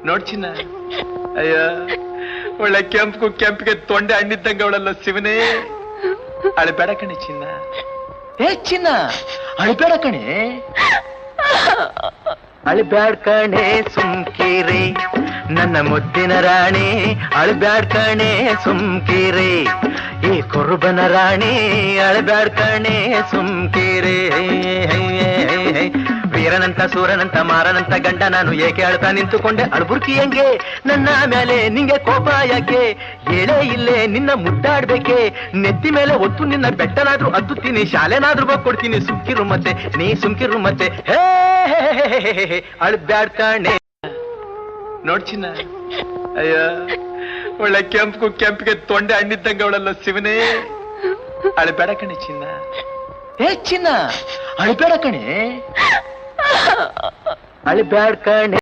ನೋಡ್ ಚಿನ್ನ, ಅಯ್ಯ ಒಳ್ಳೆ ಕೆಂಪಿಗೆ ತೊಂಡೆ ಹಣ್ಣಿದ್ದಂಗ ಅವಳಲ್ಲ ಶಿವನೇ. ಅಳಬೇಡ ಕಣೆ ಚಿನ್ನ. ಏ ಚಿನ್ನ, ಅಳಬೇಡ ಕಣೆ. ಅಳಬ್ಯಾಡ್ ಕಣೆ ಸುಮ್ಕೀರಿ ನನ್ನ ಮುದ್ದಿನ ರಾಣಿ, ಅಳಬ್ಯಾಡ್ ಕಣೆ ಸುಮ್ಕೀರಿ ಈ ಕುರುಬನ ರಾಣಿ, ಅಳಬ್ಯಾಡ್ ಕಣೆ ಸುಮ್ಕೀರಿ. ವೀರನಂತ ಸೂರನಂತ ಮಾರನಂತ ಗಂಡ ನಾನು ಏಕೆ ಅಳ್ತಾ ನಿಂತುಕೊಂಡೆ? ಅಳ್ಬುರ್ಕಿ ಹೆಂಗೆ ನನ್ನ ಮೇಲೆ ನಿಂಗೆ ಕೋಪ ಯಾಕೆ? ಹೇಳೇ ಇಲ್ಲೇ ನಿನ್ನ ಮುದ್ದಾಡ್ಬೇಕೆ? ನೆತ್ತಿ ಮೇಲೆ ಒತ್ತು ನಿನ್ನ ಬೆಟ್ಟನಾದ್ರೂ ಹತ್ತುತ್ತೀನಿ, ಶಾಲೆನಾದ್ರೂ ಹೋಗ್ಕೊಡ್ತೀನಿ. ಸುಮ್ಕಿರು ಮತ್ತೆ ನೀ ಸುಮ್ಕಿರು ಮತ್ತೆ. ಹೇ ಅಳ್ಬ್ಯಾಡ್ ಕಣೆ. ನೋಡ್ ಚಿನ್ನ, ಅಯ್ಯ ಒಳ್ಳೆ ಕೆಂಪಿಗೆ ತೊಂಡೆ ಹಣ್ಣಿದ್ದಂಗ ಅವಳಲ್ಲ ಶಿವನೇ. ಅಳಬೇಡ ಕಣೆ ಚಿನ್ನ. ಏ ಚಿನ್ನ, ಅಳಬೇಡ ಕಣೆ. ಅಳಬ್ಯಾಡ್ ಕಣೆ.